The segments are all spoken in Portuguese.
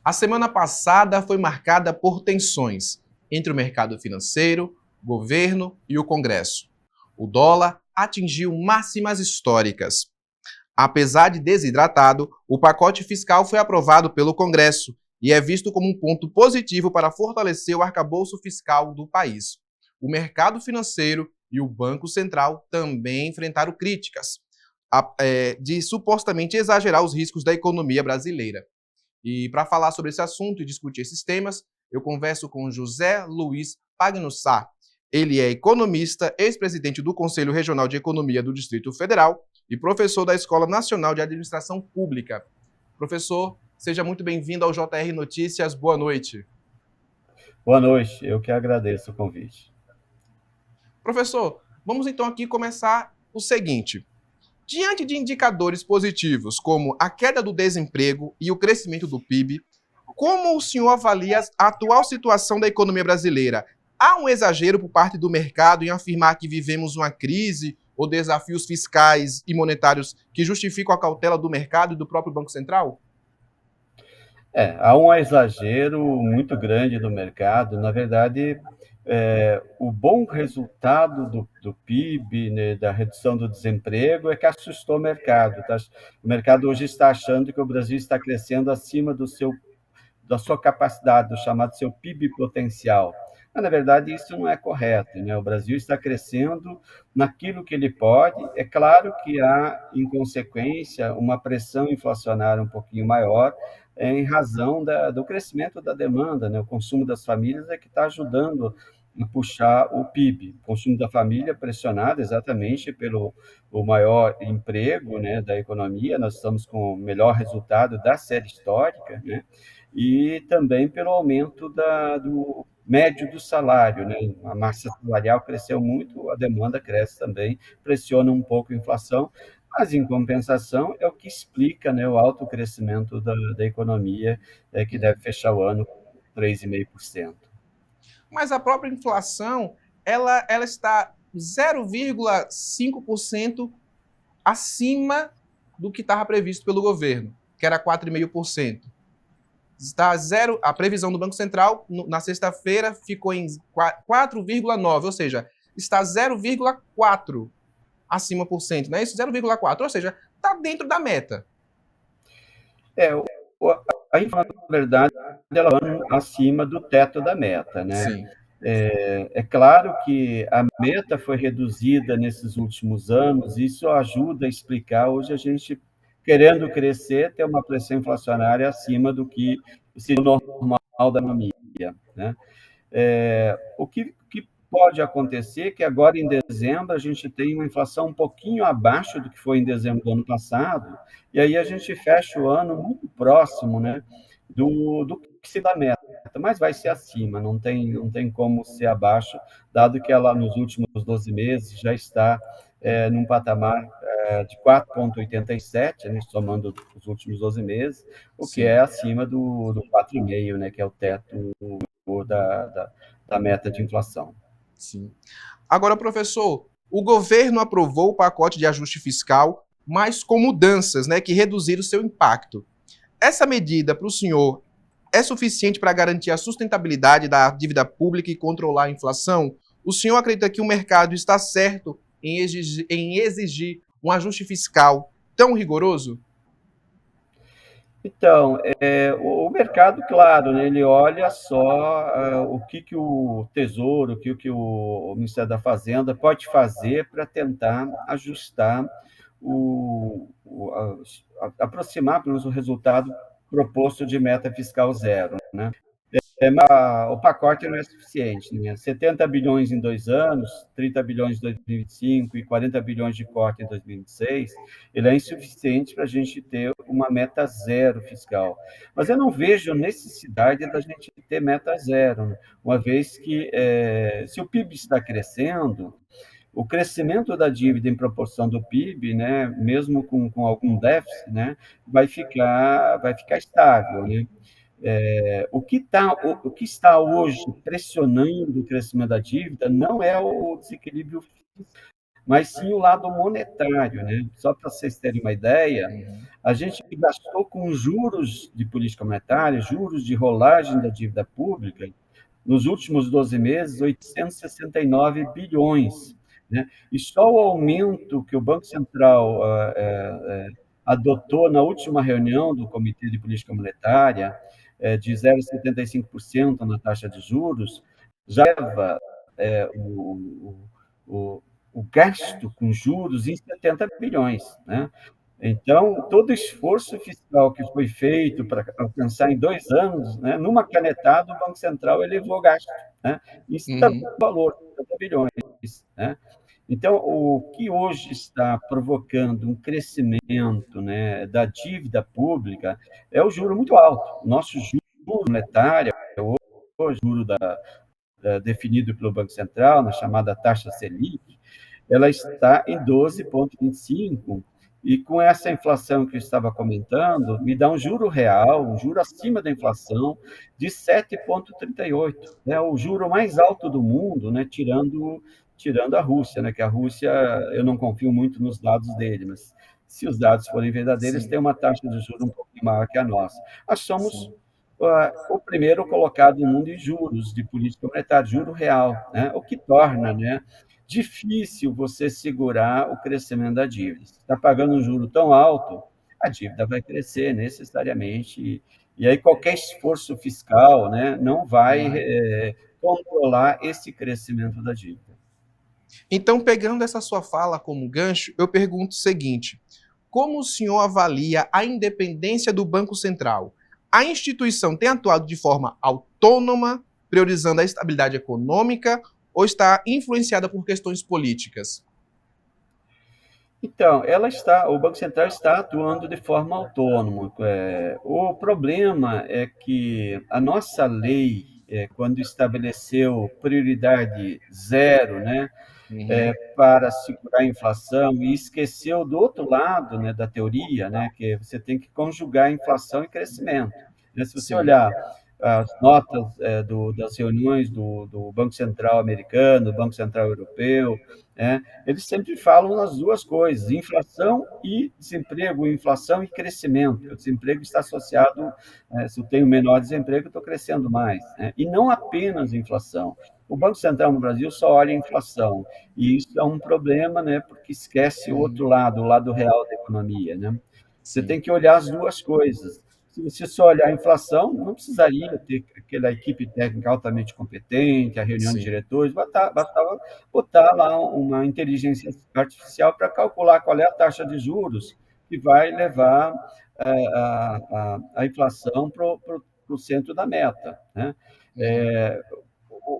A semana passada foi marcada por tensões entre o mercado financeiro, governo e o Congresso. O dólar atingiu máximas históricas. Apesar de desidratado, o pacote fiscal foi aprovado pelo Congresso e é visto como um ponto positivo para fortalecer o arcabouço fiscal do país. O mercado financeiro e o Banco Central também enfrentaram críticas de supostamente exagerar os riscos da economia brasileira. E para falar sobre esse assunto e discutir esses temas, eu converso com José Luiz Pagnussá. Ele é economista, ex-presidente do Conselho Regional de Economia do Distrito Federal e professor da Escola Nacional de Administração Pública. Professor, seja muito bem-vindo ao JR Notícias. Boa noite. Boa noite, eu que agradeço o convite. Professor, vamos então aqui começar o seguinte. Diante de indicadores positivos, como a queda do desemprego e o crescimento do PIB, como o senhor avalia a atual situação da economia brasileira? Há um exagero por parte do mercado em afirmar que vivemos uma crise ou desafios fiscais e monetários que justificam a cautela do mercado e do próprio Banco Central? Há um exagero muito grande do mercado. Na verdade, o bom resultado do PIB, né, da redução do desemprego, é que assustou o mercado. Tá? O mercado hoje está achando que o Brasil está crescendo acima da sua capacidade, do chamado seu PIB potencial. Mas, na verdade, isso não é correto, né? O Brasil está crescendo naquilo que ele pode. É claro que há, em consequência, uma pressão inflacionária um pouquinho maior, em razão do crescimento da demanda, né? O consumo das famílias é que está ajudando a puxar o PIB. O consumo da família pressionado exatamente pelo o maior emprego, né, da economia. Nós estamos com o melhor resultado da série histórica, né? E também pelo aumento do médio do salário, né? A massa salarial cresceu muito, a demanda cresce também, pressiona um pouco a inflação, mas em compensação é o que explica, né, o alto crescimento da economia, que deve fechar o ano com 3,5%. Mas a própria inflação, ela está 0,5% acima do que estava previsto pelo governo, que era 4,5%. Está zero, a previsão do Banco Central na sexta-feira ficou em 4,9, ou seja, está 0,4 acima por cento, não é isso? 0,4, ou seja, está dentro da meta. É, a inflação, na verdade, ela está acima do teto da meta, né? Sim. É claro que a meta foi reduzida nesses últimos anos, isso ajuda a explicar hoje a gente, querendo crescer, ter uma pressão inflacionária acima do que seria o normal da economia, né? O que pode acontecer é que agora em dezembro a gente tem uma inflação um pouquinho abaixo do que foi em dezembro do ano passado, e aí a gente fecha o ano muito próximo, né, do que se dá meta, mas vai ser acima, não tem como ser abaixo, dado que ela nos últimos 12 meses já está num patamar de 4,87, né, somando os últimos 12 meses, o que Sim. é acima do 4,5, né, que é o teto da meta de inflação. Sim. Agora, professor, o governo aprovou o pacote de ajuste fiscal, mas com mudanças, né, que reduziram o seu impacto. Essa medida, para o senhor, é suficiente para garantir a sustentabilidade da dívida pública e controlar a inflação? O senhor acredita que o mercado está certo em exigir um ajuste fiscal tão rigoroso? Então, o mercado, claro, né, ele olha só o que o Tesouro, o que o Ministério da Fazenda pode fazer para tentar ajustar, aproximar, pelo menos, o resultado proposto de meta fiscal zero, né? O pacote não é suficiente, né? 70 bilhões em 2 anos, 30 bilhões em 2025 e 40 bilhões de corte em 2026, ele é insuficiente para a gente ter uma meta zero fiscal. Mas eu não vejo necessidade da gente ter meta zero, né? Uma vez que, se o PIB está crescendo, o crescimento da dívida em proporção do PIB, né, mesmo com algum déficit, né, vai ficar estável, né? O que está hoje pressionando o crescimento da dívida não é o desequilíbrio, mas sim o lado monetário, né? Só para vocês terem uma ideia, Uhum. a gente gastou com juros de política monetária, juros de rolagem da dívida pública, nos últimos 12 meses, 869 bilhões. Né? E só o aumento que o Banco Central adotou na última reunião do Comitê de Política Monetária, de 0,75% na taxa de juros, já leva o, o, o gasto com juros em 70 bilhões. Né? Então, todo o esforço fiscal que foi feito para alcançar em 2 anos, né, numa canetada, o Banco Central elevou o gasto, né, em tanto Uhum. valor, 50 bilhões. Né? Então, o que hoje está provocando um crescimento, né, da dívida pública é o juro muito alto. O nosso juro monetário, o juro definido pelo Banco Central, na chamada taxa Selic, ela está em 12,25, e com essa inflação que eu estava comentando, me dá um juro real, um juro acima da inflação, de 7,38. É o juro mais alto do mundo, né, tirando a Rússia, né, que a Rússia, eu não confio muito nos dados dele, mas se os dados forem verdadeiros, Sim, tem uma taxa de juros um pouquinho maior que a nossa. Nós somos sim, o primeiro colocado no mundo em juros de política monetária, juro real, né? O que torna, né, difícil você segurar o crescimento da dívida. Se está pagando um juro tão alto, a dívida vai crescer necessariamente, e aí qualquer esforço fiscal, né, não vai uhum. controlar esse crescimento da dívida. Então, pegando essa sua fala como gancho, eu pergunto o seguinte: como o senhor avalia a independência do Banco Central? A instituição tem atuado de forma autônoma, priorizando a estabilidade econômica, ou está influenciada por questões políticas? Então, o Banco Central está atuando de forma autônoma. O problema é que a nossa lei, quando estabeleceu prioridade zero, né, Uhum. para segurar a inflação, e esqueceu do outro lado, né, da teoria, né, que você tem que conjugar inflação e crescimento. Né? Se você Sim, olhar as notas das reuniões do Banco Central americano, do Banco Central europeu, né, eles sempre falam nas duas coisas, inflação e desemprego, inflação e crescimento. O desemprego está associado, se eu tenho menor desemprego, eu estou crescendo mais. Né? E não apenas inflação. O Banco Central no Brasil só olha a inflação, e isso é um problema, né, porque esquece o uhum. outro lado, o lado real da economia. Né? Você Sim, tem que olhar as duas coisas. Se você só olhar a inflação, não precisaria ter aquela equipe técnica altamente competente, a reunião de sim, diretores, bastava botar lá uma inteligência artificial para calcular qual é a taxa de juros que vai levar a inflação para o centro da meta. Né? uhum. É,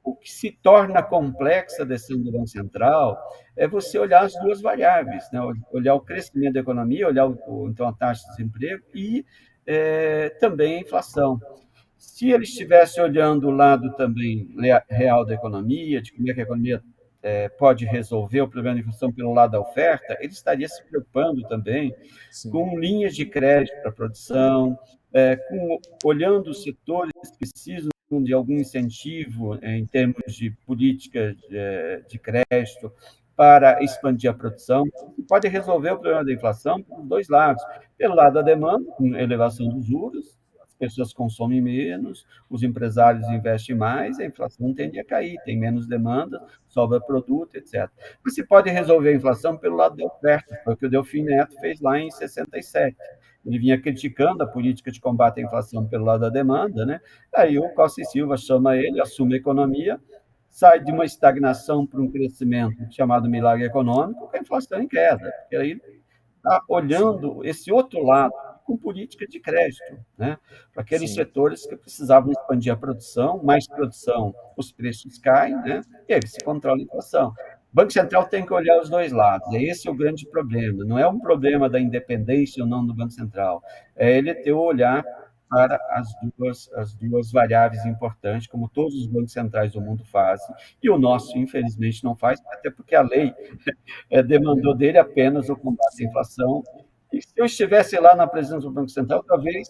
o que se torna complexa a decisão do Banco Central é você olhar as duas variáveis, né? Olhar o crescimento da economia, olhar então a taxa de desemprego e também a inflação. Se ele estivesse olhando o lado também real da economia, de como é que a economia pode resolver o problema da inflação pelo lado da oferta, ele estaria se preocupando também Sim, com linhas de crédito para a produção, olhando os setores que precisam de algum incentivo em termos de política de crédito para expandir a produção. E pode resolver o problema da inflação pelos dois lados. Pelo lado da demanda, com elevação dos juros, as pessoas consomem menos, os empresários investem mais, a inflação tende a cair, tem menos demanda, sobra produto, etc. Mas se pode resolver a inflação pelo lado da oferta, foi o que o Delfim Neto fez lá em 67. Ele vinha criticando a política de combate à inflação pelo lado da demanda, né? Aí o Costa e Silva chama ele, assume a economia, sai de uma estagnação para um crescimento chamado milagre econômico, com a inflação em queda, porque aí está sim, olhando esse outro lado com política de crédito, né? Para aqueles sim, setores que precisavam expandir a produção, mais produção, os preços caem, né? E aí se controla a inflação. O Banco Central tem que olhar os dois lados, e esse é o grande problema. Não é um problema da independência ou não do Banco Central, é ele ter o olhar para as duas variáveis importantes, como todos os bancos centrais do mundo fazem, e o nosso, infelizmente, não faz, até porque a lei demandou dele apenas o combate à sim, inflação. E se eu estivesse lá na presidência do Banco Central, talvez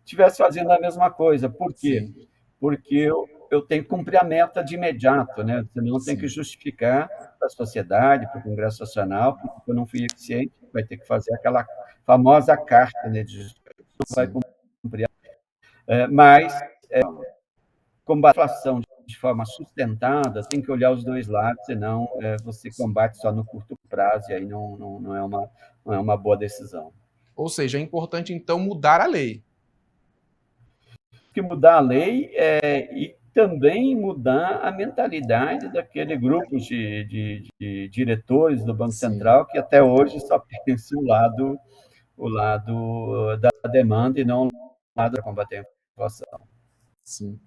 estivesse fazendo a mesma coisa. Por quê? sim, Porque eu tenho que cumprir a meta de imediato, né? Senão eu tenho que Sim, justificar para a sociedade, para o Congresso Nacional, porque eu não fui eficiente, vai ter que fazer aquela famosa carta, né, de justificação, vai sim, cumprir. Mas combater a inflação de forma sustentada, tem que olhar os dois lados, senão você sim. combate só no curto prazo, e aí não é uma boa decisão. Ou seja, é importante então mudar a lei. Que mudar a lei e também mudar a mentalidade daquele grupo de diretores do Banco Sim, Central que até hoje só pensa o lado da demanda e não o lado da combater a inflação. sim.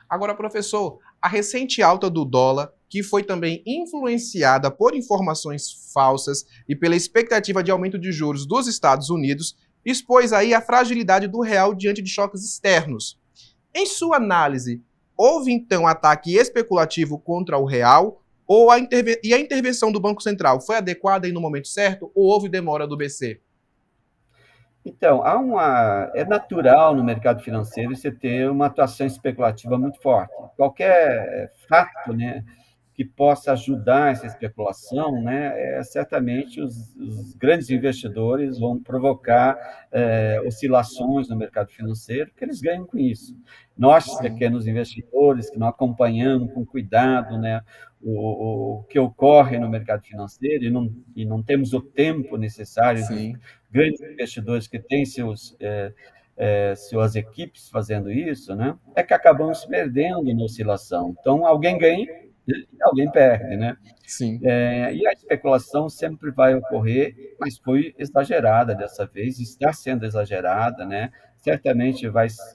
Agora, professor, a recente alta do dólar, que foi também influenciada por informações falsas e pela expectativa de aumento de juros dos Estados Unidos, expôs aí a fragilidade do real diante de choques externos. Em sua análise, houve então ataque especulativo contra o real ou e a intervenção do Banco Central foi adequada e no momento certo ou houve demora do BC? Então, é natural no mercado financeiro você ter uma atuação especulativa muito forte. Qualquer fato, né, que possa ajudar essa especulação, né, certamente os grandes investidores vão provocar oscilações no mercado financeiro, que eles ganham com isso. Nós, Sim, pequenos investidores, que não acompanhamos com cuidado, né, o que ocorre no mercado financeiro e não temos o tempo necessário dos sim, grandes investidores que têm suas equipes fazendo isso, né, é que acabamos se perdendo na oscilação. Então, alguém ganha e alguém perde, né? sim, E a especulação sempre vai ocorrer, mas foi exagerada dessa vez, está sendo exagerada, né? Certamente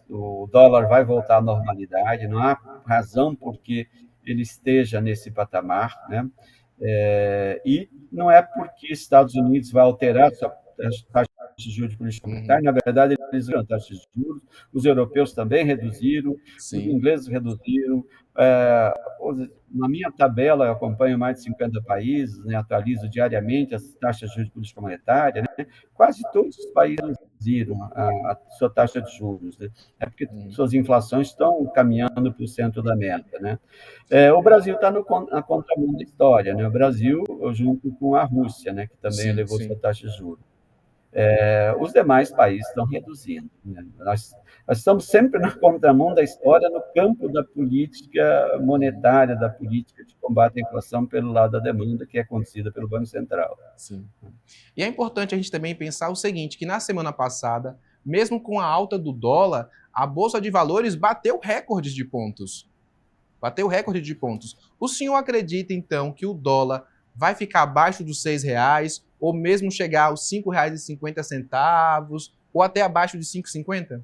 o dólar vai voltar à normalidade, não há razão por que ele esteja nesse patamar, né? E não é porque Estados Unidos vai alterar sua taxa de juros de política monetária, uhum, na verdade, eles reduziram a taxa de juros, os europeus também reduziram, os sim, ingleses reduziram. É, Na minha tabela, eu acompanho mais de 50 países, né, atualizo diariamente as taxas de juros de política monetária, né, quase todos os países reduziram a sua taxa de juros, né, é porque uhum, suas inflações estão caminhando para o centro da meta, né? O Brasil está na contramão da história, né? O Brasil, junto com a Rússia, né, que também sim, elevou sua sim, taxa de juros. Os demais países estão reduzindo, né? Nós estamos sempre na contramão da história no campo da política uhum, monetária, da política de combate à inflação pelo lado da demanda, que é conduzida pelo Banco Central. sim. E é importante a gente também pensar o seguinte, que na semana passada, mesmo com a alta do dólar, a bolsa de valores bateu recordes de pontos. Bateu recorde de pontos. O senhor acredita, então, que o dólar vai ficar abaixo dos R$ 6 ou mesmo chegar aos R$ 5,50 ou até abaixo de 5,50?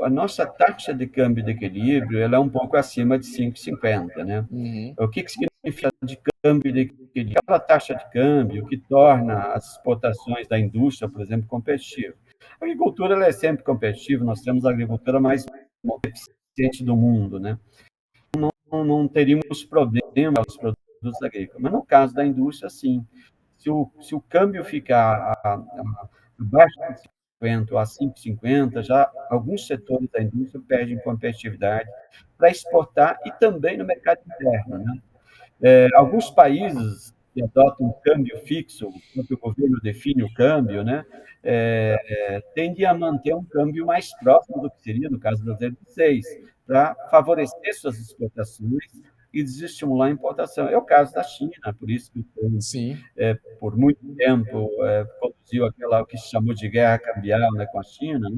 A nossa taxa de câmbio de equilíbrio ela é um pouco acima de 5,50, né? Uhum, O que significa de câmbio de equilíbrio? Aquela taxa de câmbio que torna as exportações da indústria, por exemplo, competitivas. A agricultura ela é sempre competitiva, nós temos a agricultura mais eficiente do mundo, né? Não teríamos problema com os produtos agrícolas. Mas no caso da indústria, sim. Se o câmbio ficar abaixo de 50 ou a 5,50, já alguns setores da indústria perdem competitividade para exportar e também no mercado interno, né? Alguns países que adotam um câmbio fixo, o próprio governo define o câmbio, né? Tendem a manter um câmbio mais próximo do que seria, no caso brasileiro, de 6, para favorecer suas exportações e desestimular a importação. É o caso da China, por isso que o Trump, sim, por muito tempo, conduziu o que se chamou de guerra cambial, né, com a China, né,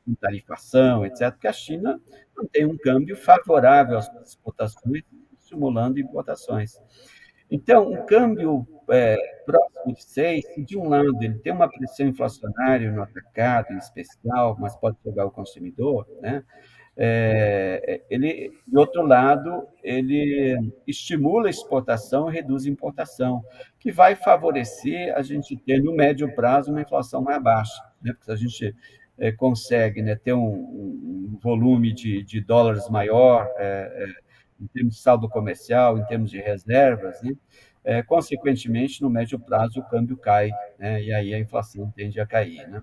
com tarifação, etc., porque a China mantém um câmbio favorável às exportações, estimulando importações. Então, um câmbio próximo de 6, se de um lado ele tem uma pressão inflacionária no atacado, em especial, mas pode chegar ao consumidor, né? De outro lado, ele estimula a exportação e reduz a importação, que vai favorecer a gente ter, no médio prazo, uma inflação mais baixa, né? Porque se a gente consegue, né, ter um volume de dólares maior, em termos de saldo comercial, em termos de reservas, né? Consequentemente, no médio prazo, o câmbio cai, né? E aí a inflação tende a cair, né?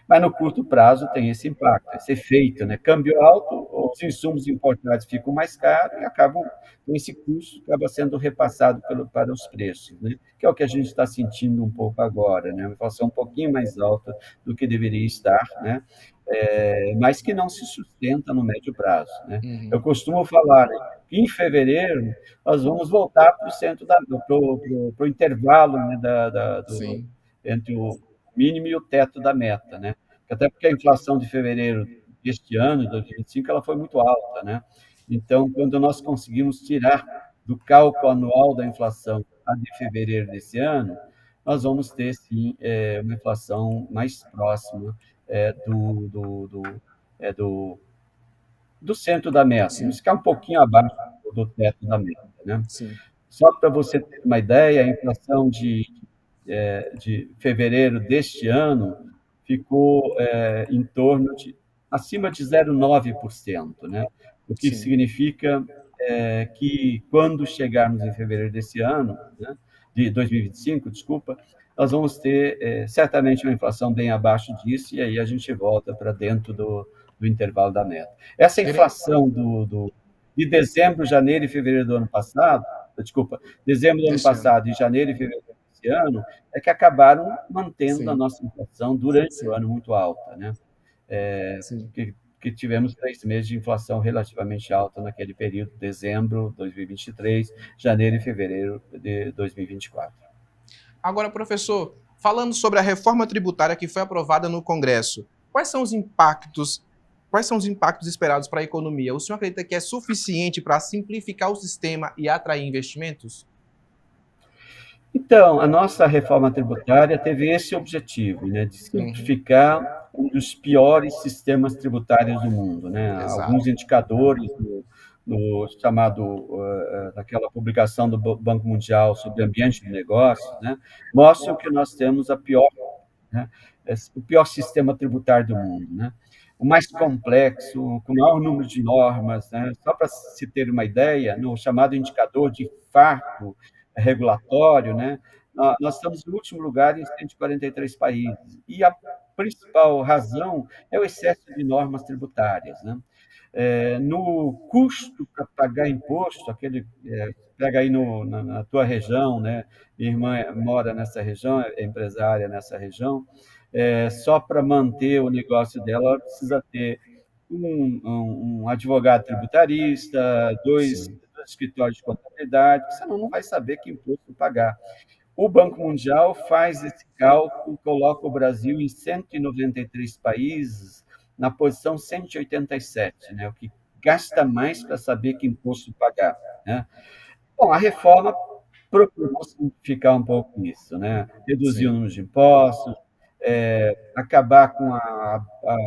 Mas no curto prazo tem esse impacto, esse efeito, né? Câmbio alto, os insumos importados ficam mais caros e acabam, esse custo acaba sendo repassado para os preços, né? Que é o que a gente está sentindo um pouco agora, né? Uma inflação um pouquinho mais alta do que deveria estar, né? Mas que não se sustenta no médio prazo, né? Eu Uhum. costumo falar, né, que em fevereiro nós vamos voltar para o centro pro intervalo, né, Sim, entre o mínimo e o teto da meta, né? Até porque a inflação de fevereiro deste ano, de 2025, ela foi muito alta, né? Então, quando nós conseguimos tirar do cálculo anual da inflação a de fevereiro desse ano, nós vamos ter, sim, uma inflação mais próxima é, do, do, do, é, do, do centro da meta, vamos sim, ficar um pouquinho abaixo do teto da meta, né? sim, Só para você ter uma ideia, a inflação de fevereiro deste ano ficou em torno de acima de 0,9%, né? O que sim. significa que quando chegarmos em fevereiro desse ano, né, de 2025, desculpa, nós vamos ter certamente uma inflação bem abaixo disso, e aí a gente volta para dentro do intervalo da meta. Essa Tere- inflação de dezembro, janeiro e fevereiro do ano passado, desculpa, dezembro do ano Deste ano. passado e janeiro e fevereiro desse ano, é que acabaram mantendo a Sim, nossa inflação durante o sim, ano muito alta, né? sim. Que tivemos 3 meses de inflação relativamente alta naquele período, dezembro de 2023, janeiro e fevereiro de 2024. Agora, professor, falando sobre a reforma tributária que foi aprovada no Congresso, quais são os impactos, quais são os impactos esperados para a economia? O senhor acredita que é suficiente para simplificar o sistema e atrair investimentos? Então, a nossa reforma tributária teve esse objetivo, né, de Uhum. simplificar um dos piores sistemas tributários do mundo, né? Exato. Alguns indicadores no chamado, daquela publicação do Banco Mundial sobre ambiente de negócios, né, mostram que nós temos a pior, né, o pior sistema tributário do mundo, né? O mais complexo, com o maior número de normas, né? Só para se ter uma ideia, no chamado indicador de fardo regulatório, né? Nós estamos no último lugar em 143 países. E a principal razão é o excesso de normas tributárias, né? No custo para pagar imposto, pega aí na tua região, né? Minha irmã mora nessa região, é empresária nessa região, só para manter o negócio dela, ela precisa ter um advogado tributarista, Sim, dois escritórios de contabilidade, porque senão não vai saber que imposto pagar. O Banco Mundial faz esse cálculo, coloca o Brasil em 193 países, na posição 187, né? O que gasta mais para saber que imposto pagar, né? Bom, a reforma procurou simplificar um pouco isso, né? Reduzir o sim. número de impostos, acabar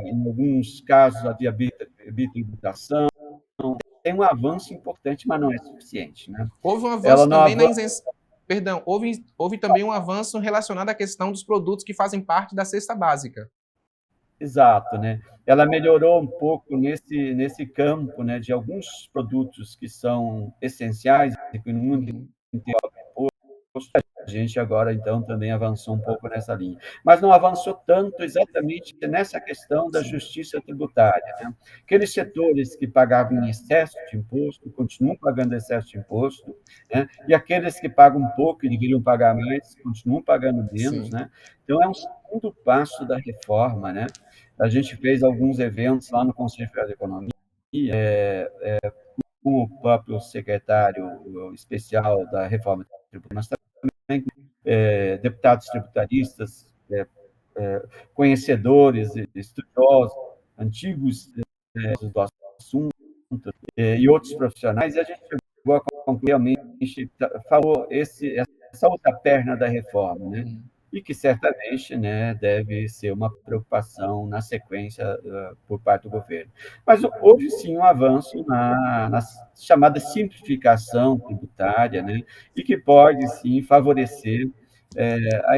em alguns casos, a bitributação. Tem um avanço importante, mas não é suficiente, né? Houve um Ela avanço não também na avança. isenção. Perdão, houve também um avanço relacionado à questão dos produtos que fazem parte da cesta básica. Exato, né? Ela melhorou um pouco nesse campo, né, de alguns produtos que são essenciais e que no mundo Uhum. inteiro a gente agora, então, também avançou um pouco nessa linha. Mas não avançou tanto exatamente nessa questão da Sim, justiça tributária, né? Aqueles setores que pagavam em excesso de imposto continuam pagando excesso de imposto, né? E aqueles que pagam um pouco e deveriam pagar mais continuam pagando menos, sim, né? Então, é um segundo passo da reforma, né? A gente fez alguns eventos lá no Conselho Federal de Economia, com o próprio secretário especial da reforma tributária, deputados tributaristas, conhecedores, estudiosos, antigos do assunto, e outros profissionais, e a gente chegou a concluir, realmente, falou essa outra perna da reforma, né? uhum, E que certamente, né, deve ser uma preocupação na sequência por parte do governo. Mas houve sim um avanço na chamada simplificação tributária, né, e que pode sim favorecer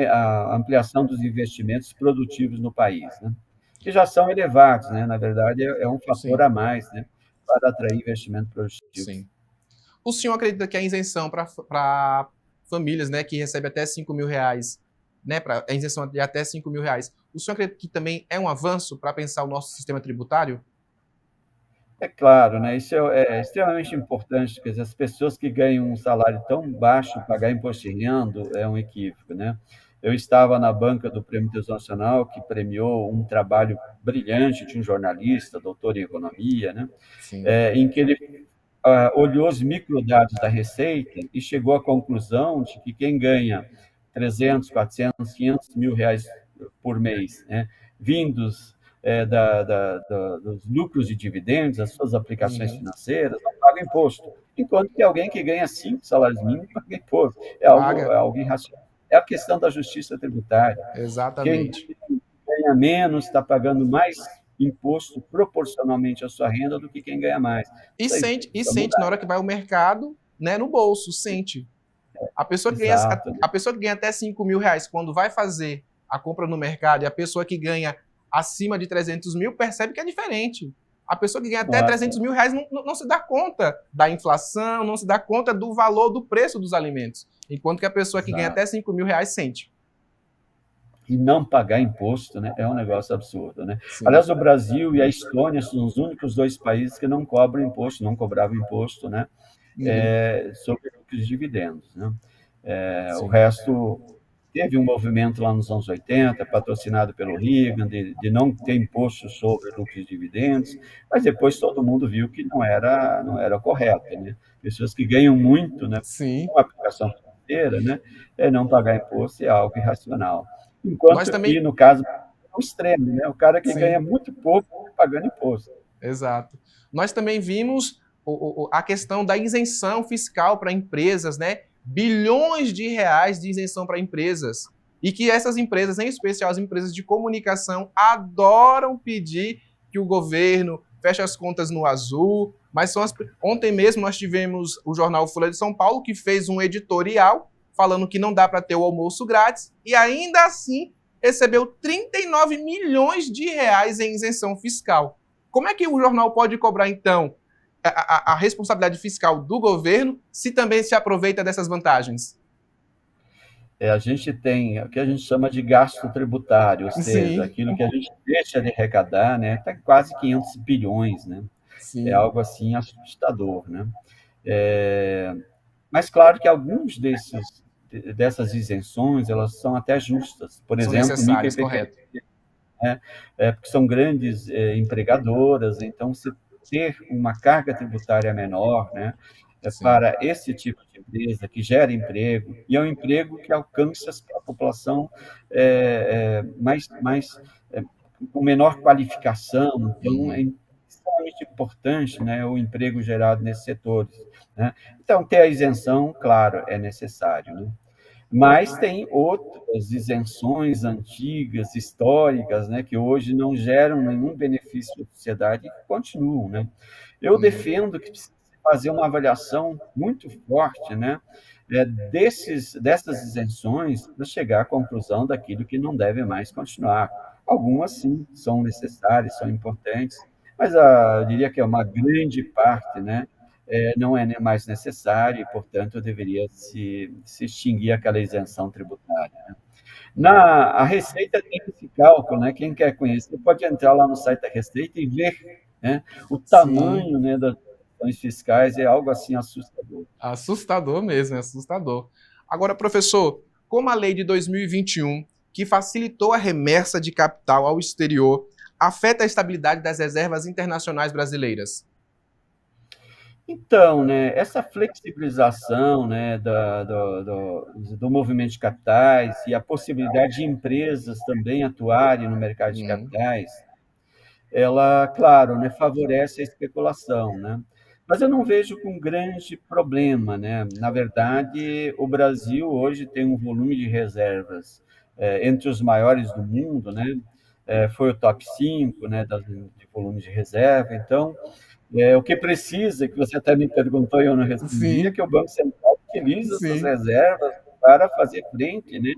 a ampliação dos investimentos produtivos no país, né, que já são elevados, né, na verdade é um fator a sim, mais, né, para atrair investimento produtivo. sim. O senhor acredita que a isenção para famílias, né, que recebem até R$ 5.000, né, a isenção de até R$ 5.000, o senhor acredita que também é um avanço para pensar o nosso sistema tributário? É claro, né? Isso é extremamente importante, quer dizer, as pessoas que ganham um salário tão baixo, pagar imposto de renda é um equívoco, né? Eu estava na banca do Prêmio Internacional, que premiou um trabalho brilhante de um jornalista, doutor em economia, né? Sim. Em que ele olhou os microdados da Receita e chegou à conclusão de que quem ganha 300, 400, 500 mil reais por mês, né, vindos dos lucros de dividendos, das suas aplicações Uhum. financeiras, não paga imposto. Enquanto que alguém que ganha 5 salários mínimos paga imposto. É Paga. algo irracional. É a questão da justiça tributária. Quem Exatamente. ganha menos está pagando mais imposto proporcionalmente à sua renda do que quem ganha mais. E Isso aí sente, e precisa sente na mudar. hora que vai ao mercado, né, no bolso, sente. A pessoa que ganha, Exato, né? a pessoa que ganha até 5 mil reais quando vai fazer a compra no mercado e a pessoa que ganha acima de 300 mil percebe que é diferente. A pessoa que ganha até Nossa, 300 mil reais não se dá conta da inflação, não se dá conta do valor do preço dos alimentos. Enquanto que a pessoa que ganha exato. até 5 mil reais sente. E não pagar imposto, né, é um negócio absurdo, né? Sim. Aliás, o Brasil e a Estônia são os únicos dois países que não cobram imposto, não cobravam imposto, né, Uhum. sobre lucros e dividendos, né? O Sim. resto teve um movimento lá nos anos 80, patrocinado pelo Reagan, de não ter imposto sobre lucros e dividendos, mas depois todo mundo viu que não era correto, né? Pessoas que ganham muito, né, Sim. com a aplicação financeira, né, não pagar imposto é algo irracional. Nós Enquanto que, também. no caso, é o extremo, né? O cara que ganha Sim. muito pouco pagando imposto. Exato. Nós também vimos a questão da isenção fiscal para empresas, né? Bilhões de reais de isenção para empresas. E que essas empresas, em especial as empresas de comunicação, adoram pedir que o governo feche as contas no azul. Mas ontem mesmo nós tivemos o jornal Folha de São Paulo, que fez um editorial falando que não dá para ter o almoço grátis, e ainda assim recebeu 39 milhões de reais em isenção fiscal. Como é que o jornal pode cobrar, então, a responsabilidade fiscal do governo se também se aproveita dessas vantagens? A gente tem o que a gente chama de gasto tributário, ou seja, Sim, aquilo que a gente deixa de arrecadar, né, está quase 500 bilhões, né? É sim, algo assim assustador, né? É, mas claro que dessas isenções elas são até justas. Por são exemplo, micro e necessárias, pequeno, correto. né? Porque são grandes empregadoras, então se ter uma carga tributária menor, né, Sim. para esse tipo de empresa que gera emprego e é um emprego que alcança a população mais com menor qualificação, então é Uhum. extremamente importante, né, o emprego gerado nesses setores, né? Então ter a isenção, claro, é necessário, né? Mas tem outras isenções antigas, históricas, né, que hoje não geram nenhum benefício à sociedade e que continuam, né? Eu Uhum. defendo que precisa fazer uma avaliação muito forte, né, dessas isenções para chegar à conclusão daquilo que não deve mais continuar. Algumas, sim, são necessárias, são importantes, mas eu diria que é uma grande parte, né, não é mais necessário e, portanto, deveria se extinguir aquela isenção tributária. Uhum. A Receita tem esse cálculo, né? Quem quer conhecer pode entrar lá no site da Receita e ver, né, o Sim, tamanho, né, das isenções fiscais, é algo assim assustador. assustador mesmo, é assustador. Agora, professor, como a lei de 2021, que facilitou a remessa de capital ao exterior, afeta a estabilidade das reservas internacionais brasileiras? Então, né, essa flexibilização, né, do movimento de capitais e a possibilidade de empresas também atuarem no mercado de Uhum. capitais, ela, claro, né, favorece a especulação, né? Mas eu não vejo com grande problema, né? Na verdade, o Brasil hoje tem um volume de reservas entre os maiores do mundo, né? Foi o top 5, né, de volume de reserva. Então, o que precisa, que você até me perguntou e eu não respondi, é Sim, que o Banco Central utilize essas sim, reservas para fazer frente, né,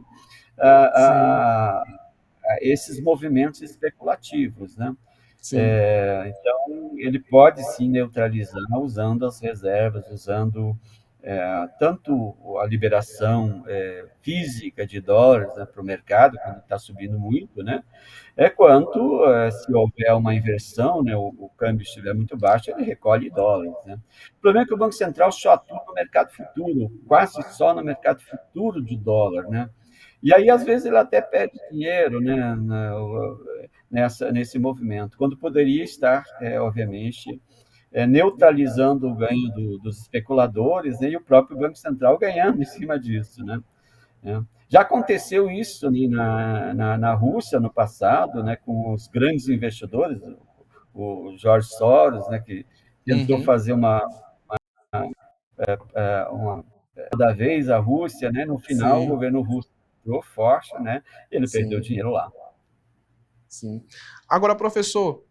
a, sim, a- a esses movimentos especulativos, né? sim. Então, ele pode sim neutralizar usando as reservas, usando tanto a liberação física de dólares, né, para o mercado, quando está subindo muito, né, quanto se houver uma inversão, né, o câmbio estiver muito baixo, ele recolhe dólares. Né. O problema é que o Banco Central só atua no mercado futuro, quase só no mercado futuro de dólar. Né. E aí, às vezes, ele até perde dinheiro, né, nesse movimento, quando poderia estar, obviamente, neutralizando o ganho dos especuladores, né, e o próprio Banco Central ganhando em cima disso. Né. Já aconteceu isso, né, na Rússia no passado, né, com os grandes investidores, o George Soros, né, que tentou Uhum, fazer uma da vez a Rússia, né, no final o sim, governo russo entrou forte, né, e ele perdeu sim, dinheiro lá. sim. Agora, professor,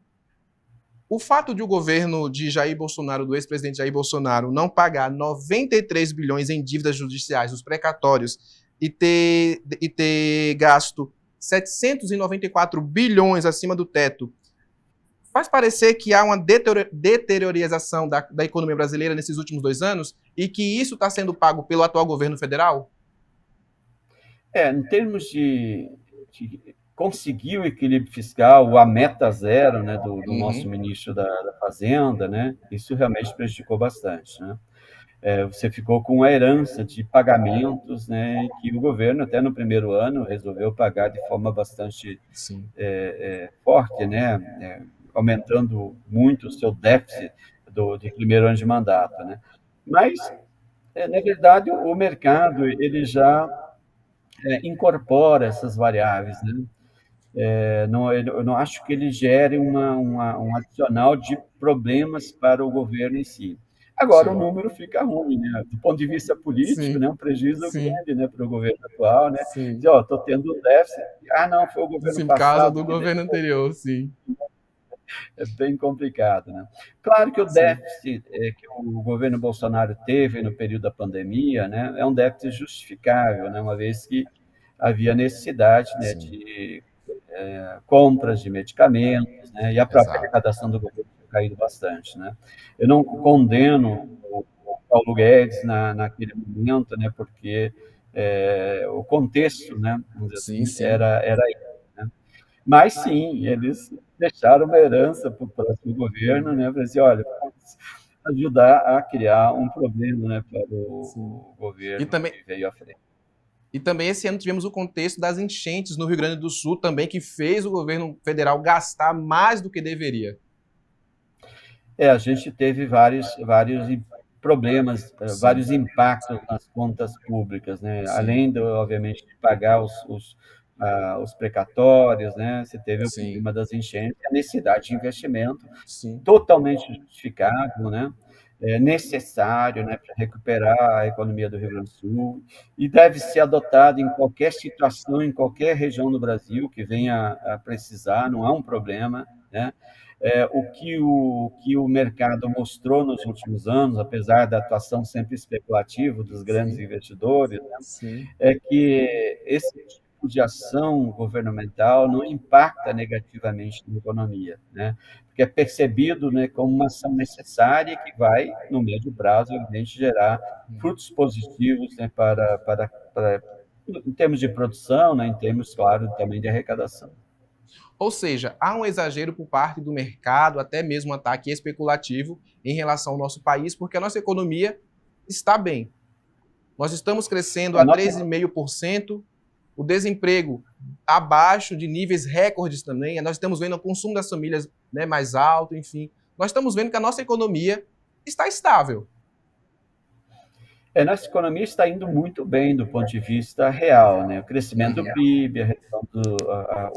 o fato de o governo de Jair Bolsonaro, do ex-presidente Jair Bolsonaro, não pagar 93 bilhões em dívidas judiciais, os precatórios, e ter gasto 794 bilhões acima do teto, faz parecer que há uma deteriorização da economia brasileira nesses últimos 2 anos e que isso está sendo pago pelo atual governo federal? Em termos de conseguir o equilíbrio fiscal, a meta zero, né, do nosso Uhum, ministro da Fazenda, né, isso realmente prejudicou bastante. Né. Você ficou com a herança de pagamentos, né, que o governo, até no primeiro ano, resolveu pagar de forma bastante sim, forte, né, aumentando muito o seu déficit de primeiro ano de mandato. Né. Mas, na verdade, o mercado ele já incorpora essas variáveis. Né. Não, eu não acho que ele gere um adicional de problemas para o governo em si. Agora, o sim, número fica ruim, né? Do ponto de vista político, sim, né? Um prejuízo sim, grande, né, para o governo atual, né? sim. Dizer, ó, estou tendo um déficit. Ah, não, foi o governo Sim, por causa passado do que governo deixou. anterior, sim, É bem complicado, né? Claro que o sim, déficit que o governo Bolsonaro teve no período da pandemia, né, é um déficit justificável, né, uma vez que havia necessidade, né, sim, de compras de medicamentos, né, e a própria exato. arrecadação do governo tinha caído bastante. Né. Eu não condeno o Paulo Guedes naquele momento, né, porque o contexto, né, vamos dizer Sim, assim, sim, era esse. Né. Mas sim, eles deixaram uma herança para o próximo governo, né, para dizer, olha, vamos ajudar a criar um problema, né, para sim. o E governo também, que veio à frente. e também esse ano tivemos o contexto das enchentes no Rio Grande do Sul também, que fez o governo federal gastar mais do que deveria. A gente teve vários problemas, Sim, vários impactos nas contas públicas, né? sim, Além, obviamente, de pagar os precatórios, né? Você teve o sim, problema das enchentes, a necessidade de investimento sim, totalmente justificável, né? Necessário, né, para recuperar a economia do Rio Grande do Sul e deve ser adotado em qualquer situação, em qualquer região do Brasil que venha a precisar, não há um problema. Né. O que o mercado mostrou nos últimos anos, apesar da atuação sempre especulativa dos grandes sim, investidores, né, sim, é que esse tipo de ação governamental não impacta negativamente na economia, né? Porque é percebido, né, como uma ação necessária que vai, no médio prazo, evidente, gerar frutos positivos, né, em termos de produção, né, em termos, claro, também de arrecadação. Ou seja, há um exagero por parte do mercado, até mesmo um ataque especulativo em relação ao nosso país, porque a nossa economia está bem. Nós estamos crescendo A a nossa 3,5%, o desemprego abaixo de níveis recordes também. Nós estamos vendo o consumo das famílias, né, mais alto, enfim. Nós estamos vendo que a nossa economia está estável. nossa economia está indo muito bem do ponto de vista real, né? O crescimento do Uhum. PIB, a redução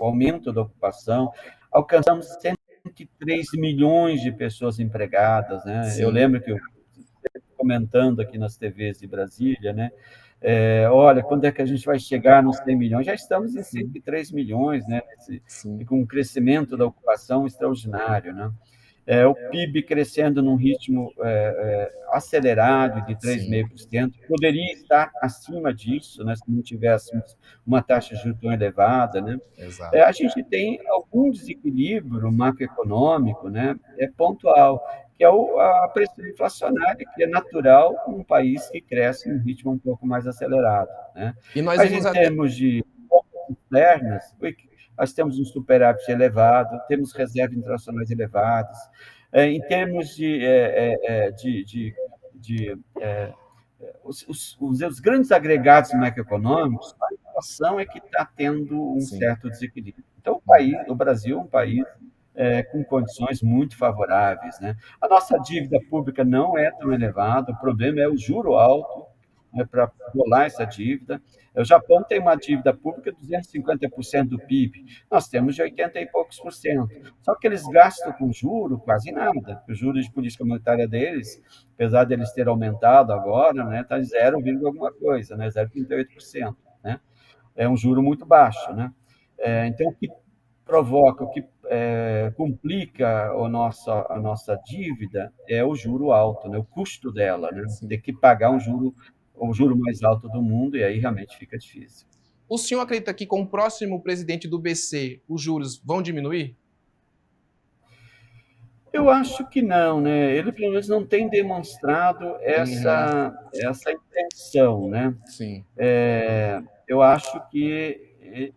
o aumento da ocupação, alcançamos 103 milhões de pessoas empregadas, né? Eu Sim, lembro que eu comentando aqui nas TVs de Brasília, né? Olha, quando é que a gente vai chegar nos 100 milhões? Já estamos em sim, 103 milhões, né? sim, Com um crescimento da ocupação extraordinário, né? O PIB crescendo num ritmo acelerado de sim, 3,5%, poderia estar acima disso, né, se não tivéssemos uma taxa de juros tão elevada. Né. exato. A gente tem algum desequilíbrio macroeconômico, né, pontual, que é a pressão inflacionária, que é natural num país que cresce em um ritmo um pouco mais acelerado, né? E nós Mas vimos em até. termos de externas, nós temos um superávit elevado, temos reservas internacionais elevadas. Em termos de os grandes agregados macroeconômicos, a inflação é que está tendo um Sim. certo desequilíbrio. Então, Uhum. o Brasil é um país com condições muito favoráveis, né? A nossa dívida pública não é tão elevada, o problema é o juro alto, né, para rolar essa dívida. O Japão tem uma dívida pública de 250% do PIB, nós temos de 80 e poucos por cento. Só que eles gastam com juro quase nada, porque o juro de política monetária deles, apesar de eles terem aumentado agora, né, está em 0, alguma coisa, né, 0,38%. Né? É um juro muito baixo. Né? Então, o que provoca, o que complica a nossa dívida é o juro alto, né? O custo dela, né? Ter Sim. que pagar o juro mais alto do mundo, e aí realmente fica difícil. O senhor acredita que com o próximo presidente do BC os juros vão diminuir? Eu acho que não, né? Ele pelo menos não tem demonstrado Uhum. essa intenção, né? Sim. Eu acho que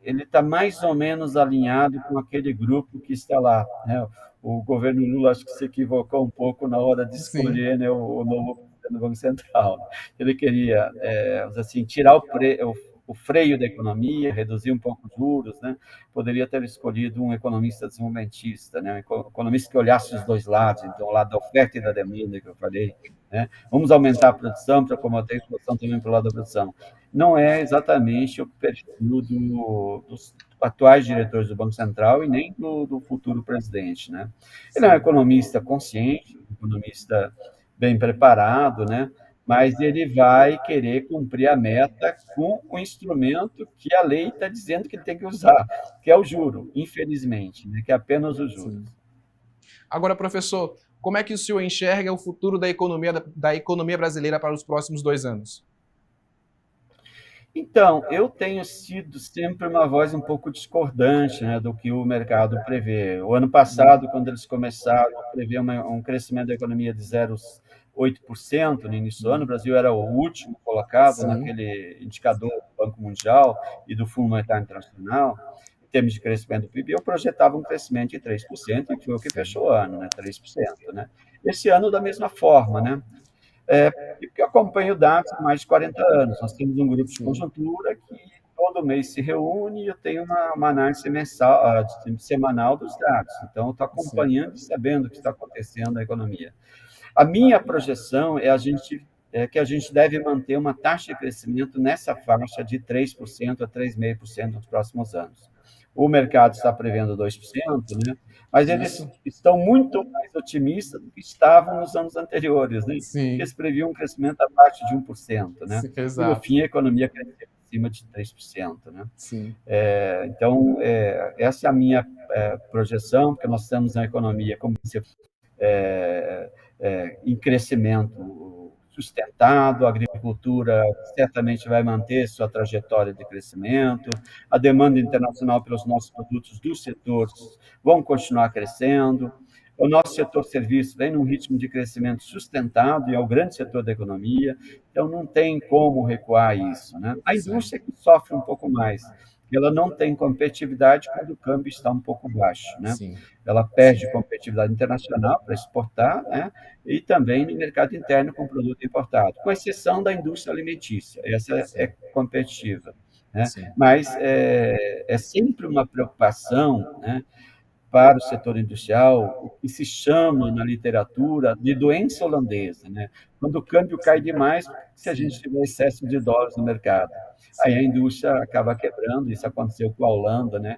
ele está mais ou menos alinhado com aquele grupo que está lá, né? O governo Lula acho que se equivocou um pouco na hora de Sim. escolher, né, o novo presidente do Banco Central. Ele queria, assim, tirar o freio da economia, reduzir um pouco os juros, né? Poderia ter escolhido um economista desenvolvimentista, né? Um economista que olhasse os dois lados, então o lado da oferta e da demanda que eu falei, né? Vamos aumentar a produção para acomodar a inflação também para o lado da produção. Não é exatamente o perfil dos atuais diretores do Banco Central e nem do futuro presidente, né? Ele é um Sim. economista consciente, um economista bem preparado, né? Mas ele vai querer cumprir a meta com o instrumento que a lei está dizendo que ele tem que usar, que é o juro, infelizmente, né? Que é apenas os juros. Sim. Agora, professor, como é que o senhor enxerga o futuro da economia brasileira para os próximos 2 anos? Então, eu tenho sido sempre uma voz um pouco discordante, né, do que o mercado prevê. O ano passado, quando eles começaram a prever um crescimento da economia de 0,8% no início do ano, o Brasil era o último colocado Sim. naquele indicador do Banco Mundial e do Fundo Monetário Internacional, em termos de crescimento do PIB, eu projetava um crescimento de 3%, e foi o que Sim. fechou o ano, né, 3%. Né? Esse ano, da mesma forma, né? Porque eu acompanho dados há mais de 40 anos. Nós temos um grupo de Sim. conjuntura que todo mês se reúne e eu tenho uma análise mensal, semanal dos dados. Então, eu estou Sim. acompanhando e sabendo o que está acontecendo na economia. A minha projeção é que a gente deve manter uma taxa de crescimento nessa faixa de 3% a 3,5% nos próximos anos. O mercado está prevendo 2%, né? Mas eles Isso? estão muito mais otimistas do que estavam nos anos anteriores, né? Que Sim. eles previam um crescimento abaixo de 1%, né? Sim, E no exato. fim a economia cresceu acima de 3%, né? Sim. Então, essa é a minha projeção, porque nós estamos na economia, como você em crescimento sustentado, a agricultura certamente vai manter sua trajetória de crescimento, a demanda internacional pelos nossos produtos dos setores vão continuar crescendo, o nosso setor serviço vem num ritmo de crescimento sustentado e é o grande setor da economia, então não tem como recuar isso. Né? A Sim. indústria que sofre um pouco mais, ela não tem competitividade quando o câmbio está um pouco baixo. Né? Sim. Ela perde competitividade internacional para exportar, né? E também no mercado interno com produto importado, com exceção da indústria alimentícia, essa é Sim. competitiva. Né? Sim. Mas é sempre uma preocupação, né, para o setor industrial, o que se chama na literatura de doença holandesa, né? Quando o câmbio cai Sim. demais, se a gente Sim. tiver excesso de dólares no mercado, aí a Sim. indústria acaba quebrando. Isso aconteceu com a Holanda, né?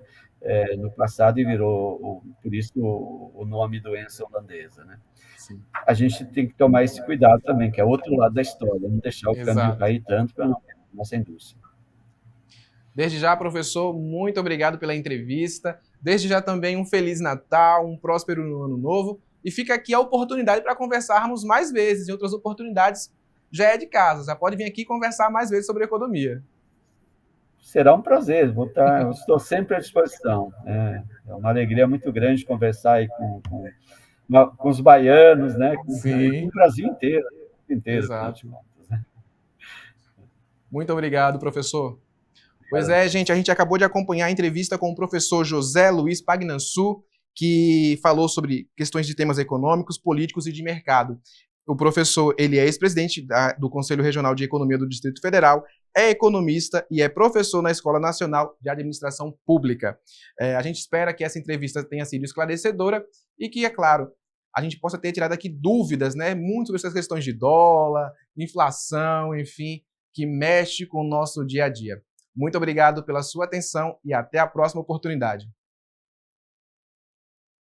No passado e virou, por isso, o nome doença holandesa, né? Sim. A gente tem que tomar esse cuidado também, que é outro lado da história, não deixar o câmbio Exato. cair tanto para não quebrar a nossa indústria. Desde já, professor, muito obrigado pela entrevista. Desde já também um Feliz Natal, um próspero Ano Novo. E fica aqui a oportunidade para conversarmos mais vezes. Em outras oportunidades, já é de casa. Já pode vir aqui conversar mais vezes sobre economia. Será um prazer, eu estou sempre à disposição. É uma alegria muito grande conversar aí com com os baianos, né, com o Sim, Brasil inteiro, afinal de exato. contas, né. Muito obrigado, professor. Pois é, gente, a gente acabou de acompanhar a entrevista com o professor José Luiz Pagnançu, que falou sobre questões de temas econômicos, políticos e de mercado. O professor, ele é ex-presidente do Conselho Regional de Economia do Distrito Federal, é economista e é professor na Escola Nacional de Administração Pública. A gente espera que essa entrevista tenha sido esclarecedora e que, é claro, a gente possa ter tirado aqui dúvidas, né, muito sobre essas questões de dólar, inflação, enfim, que mexe com o nosso dia a dia. Muito obrigado pela sua atenção e até a próxima oportunidade.